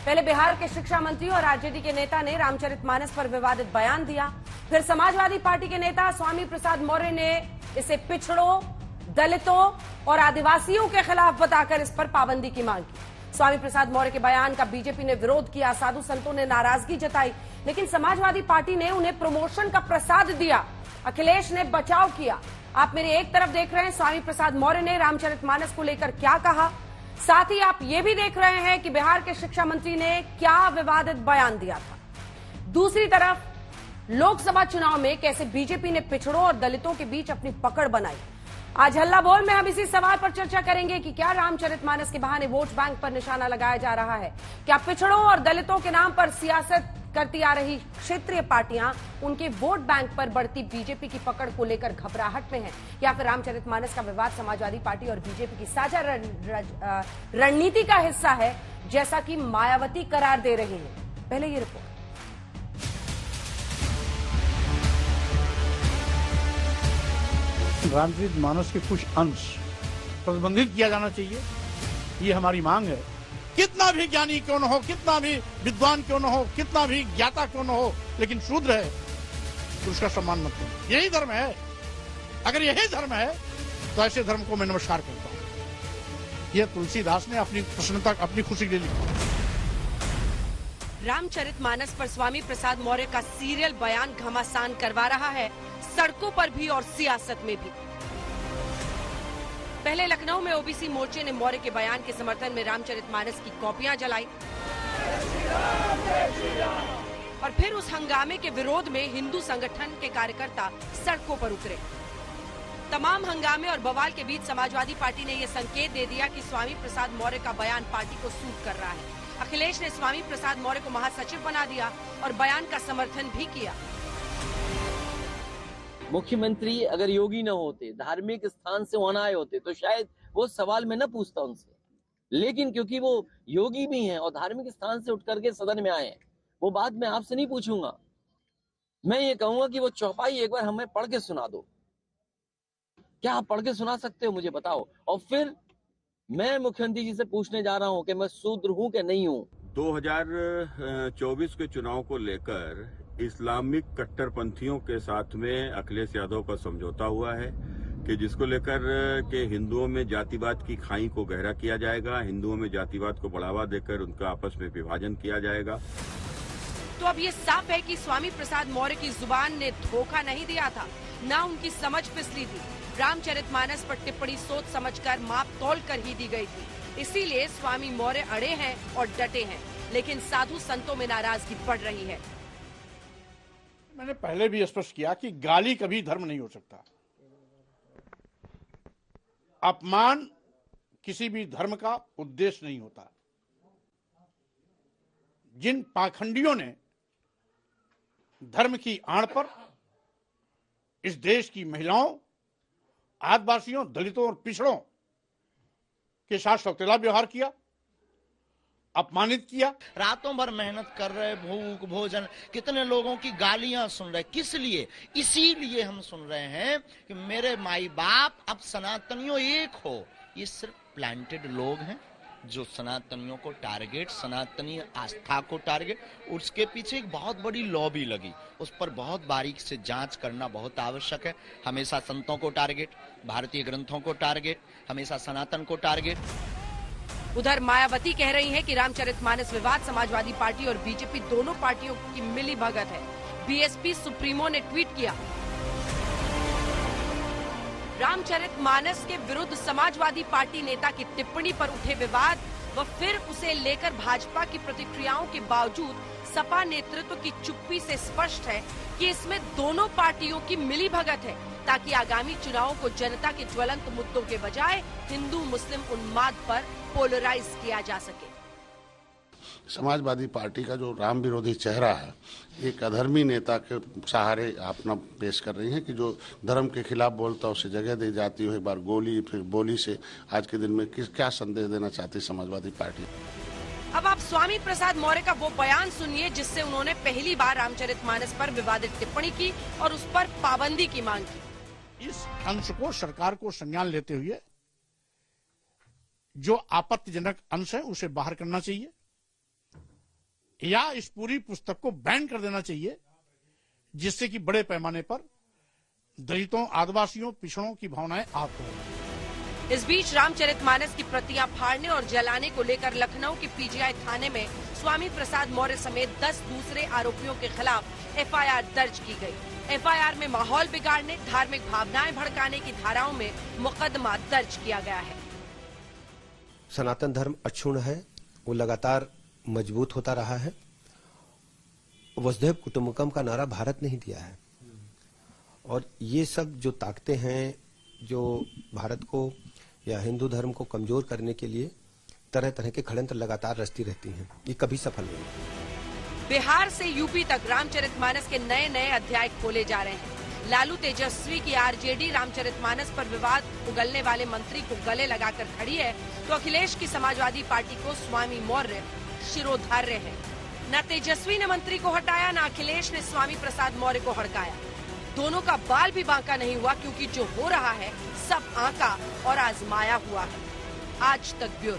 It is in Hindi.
पहले बिहार के शिक्षा मंत्री और आरजेडी के नेता ने रामचरितमानस पर विवादित बयान दिया। फिर समाजवादी पार्टी के नेता स्वामी प्रसाद मौर्य ने इसे पिछड़ों, दलितों और आदिवासियों के खिलाफ बताकर इस पर पाबंदी की मांग की। स्वामी प्रसाद मौर्य के बयान का बीजेपी ने विरोध किया, साधु संतों ने नाराजगी जताई, लेकिन समाजवादी पार्टी ने उन्हें प्रमोशन का प्रसाद दिया। अखिलेश ने बचाव किया। आप मेरी एक तरफ देख रहे हैं स्वामी प्रसाद मौर्य ने रामचरितमानस को लेकर क्या कहा, साथ ही आप ये भी देख रहे हैं कि बिहार के शिक्षा मंत्री ने क्या विवादित बयान दिया था। दूसरी तरफ लोकसभा चुनाव में कैसे बीजेपी ने पिछड़ों और दलितों के बीच अपनी पकड़ बनाई। आज हल्ला बोल में हम इसी सवाल पर चर्चा करेंगे कि क्या रामचरितमानस के बहाने वोट बैंक पर निशाना लगाया जा रहा है। क्या पिछड़ों और दलितों के नाम पर सियासत करती आ रही क्षेत्रीय पार्टियां उनके वोट बैंक पर बढ़ती बीजेपी की पकड़ को लेकर घबराहट में हैं, या फिर रामचरितमानस का विवाद समाजवादी पार्टी और बीजेपी की साझा रणनीति का हिस्सा है, जैसा कि मायावती करार दे रही है। पहले ये रिपोर्ट। रामचरितमानस के कुछ अंश प्रतिबंधित किया जाना चाहिए, ये हमारी मांग है। कितना भी ज्ञानी क्यों न हो, कितना भी विद्वान क्यों न हो, कितना भी ज्ञाता क्यों न हो, लेकिन शूद्र है तो उसका सम्मान मत करो। यही धर्म है। अगर यही धर्म है तो ऐसे धर्म को मैं नमस्कार करता हूं। यह तुलसीदास ने अपनी प्रसन्नता, अपनी खुशी के लिए लिखा। रामचरितमानस पर स्वामी प्रसाद मौर्य का सीरियल बयान घमासान करवा रहा है, सड़कों पर भी और सियासत में भी। पहले लखनऊ में ओबीसी मोर्चे ने मौर्य के बयान के समर्थन में रामचरितमानस की कॉपियां जलाई और फिर उस हंगामे के विरोध में हिंदू संगठन के कार्यकर्ता सड़कों पर उतरे। तमाम हंगामे और बवाल के बीच समाजवादी पार्टी ने यह संकेत दे दिया कि स्वामी प्रसाद मौर्य का बयान पार्टी को सूट कर रहा है। अखिलेश ने स्वामी प्रसाद मौर्य को महासचिव बना दिया और बयान का समर्थन भी किया। मुख्यमंत्री अगर योगी न होते, धार्मिक स्थान से वहां आए होते, तो शायद वो सवाल मैं न पूछता उनसे, लेकिन क्योंकि वो योगी भी हैं और धार्मिक स्थान से उठ करके सदन में आए हैं, वो बात मैं आपसे नहीं पूछूंगा। मैं ये कहूंगा कि वो चौपाई एक बार हमें पढ़ के सुना दो। क्या आप पढ़ के सुना सकते हो, मुझे बताओ। और फिर मैं मुख्यमंत्री जी से पूछने जा रहा हूं कि मैं शूद्र हूं कि नहीं हूं। 2024 के चुनाव को लेकर इस्लामिक कट्टरपंथियों के साथ में अखिलेश यादव का समझौता हुआ है कि जिसको लेकर के हिंदुओं में जातिवाद की खाई को गहरा किया जाएगा, हिंदुओं में जातिवाद को बढ़ावा देकर उनका आपस में विभाजन किया जाएगा। तो अब ये साफ है कि स्वामी प्रसाद मौर्य की जुबान ने धोखा नहीं दिया था, ना उनकी समझ फिसली थी। रामचरितमानस पर टिप्पणी सोच समझकर, माप तोल कर ही दी गई थी। इसीलिए स्वामी मौर्य अड़े हैं और डटे हैं, लेकिन साधु संतों में नाराजगी बढ़ रही है। मैंने पहले भी स्पष्ट किया कि गाली कभी धर्म नहीं हो सकता। अपमान किसी भी धर्म का उद्देश्य नहीं होता। जिन पाखंडियों ने धर्म की आड़ पर इस देश की महिलाओं, आदिवासियों, दलितों और पिछड़ों के साथ सौतेला व्यवहार किया, अपमानित किया, रातों भर मेहनत कर रहे, भूख भोजन, कितने लोगों की गालियां सुन रहे, किस लिए? इसीलिए हम सुन रहे हैं कि मेरे माई बाप अब सनातनियों एक हो। ये सिर्फ प्लांटेड लोग हैं जो सनातनियों को टारगेट, सनातनी आस्था को टारगेट, उसके पीछे एक बहुत बड़ी लॉबी लगी, उस पर बहुत बारीक से जांच करना बहुत आवश्यक है। हमेशा संतों को टारगेट, भारतीय ग्रंथों को टारगेट, हमेशा सनातन को टारगेट। उधर मायावती कह रही हैं कि रामचरितमानस विवाद समाजवादी पार्टी और बीजेपी दोनों पार्टियों की मिली भगत है। बीएसपी सुप्रीमो ने ट्वीट किया, रामचरितमानस के विरुद्ध समाजवादी पार्टी नेता की टिप्पणी पर उठे विवाद व फिर उसे लेकर भाजपा की प्रतिक्रियाओं के बावजूद सपा नेतृत्व की चुप्पी से स्पष्ट है कि इसमें दोनों पार्टियों की मिली भगत है, ताकि आगामी चुनावों को जनता के ज्वलंत मुद्दों के बजाय हिंदू मुस्लिम उन्माद पर पोलराइज किया जा सके। समाजवादी पार्टी का जो राम विरोधी चेहरा है, एक अधर्मी नेता के सहारे अपना पेश कर रही हैं कि जो धर्म के खिलाफ बोलता है उसे जगह दी जाती है। एक बार गोली, फिर बोली से आज के दिन में क्या संदेश देना चाहती समाजवादी पार्टी। अब आप स्वामी प्रसाद मौर्य का वो बयान सुनिए जिससे उन्होंने पहली बार रामचरितमानस पर विवादित टिप्पणी की और उस पर पाबंदी की मांग की। इस अंश को सरकार को संज्ञान लेते हुए जो आपत्तिजनक अंश है उसे बाहर करना चाहिए या इस पूरी पुस्तक को बैन कर देना चाहिए, जिससे कि बड़े पैमाने पर दलितों, आदिवासियों, पिछड़ों की भावनाएं आहत हों। इस बीच रामचरितमानस की प्रतियां फाड़ने और जलाने को लेकर लखनऊ के पीजीआई थाने में स्वामी प्रसाद मौर्य समेत 10 दूसरे आरोपियों के खिलाफ एफआईआर दर्ज की गई। एफआईआर में माहौल बिगाड़ने, धार्मिक भावनाएं भड़काने की धाराओं में मुकदमा दर्ज किया गया है। सनातन धर्म अक्षुण्ण है, वो लगातार मजबूत होता रहा है। वसुधैव कुटुंबकम का नारा भारत ने ही दिया है, और ये सब जो ताकतें हैं जो भारत को या हिंदू धर्म को कमजोर करने के लिए तरह तरह के षड्यंत्र लगातार रचती रहती हैं, ये कभी सफल नहीं। बिहार से यूपी तक रामचरितमानस के नए नए अध्याय खोले जा रहे हैं। लालू तेजस्वी की आरजेडी रामचरितमानस पर विवाद उगलने वाले मंत्री को गले लगाकर खड़ी है, तो अखिलेश की समाजवादी पार्टी को स्वामी मौर्य शिरोधार्य है। न तेजस्वी ने मंत्री को हटाया, न अखिलेश ने स्वामी प्रसाद मौर्य को हड़काया। दोनों का बाल भी बांका नहीं हुआ, क्योंकि जो हो रहा है सब आंका और आजमाया हुआ है। आज तक ब्यूरो।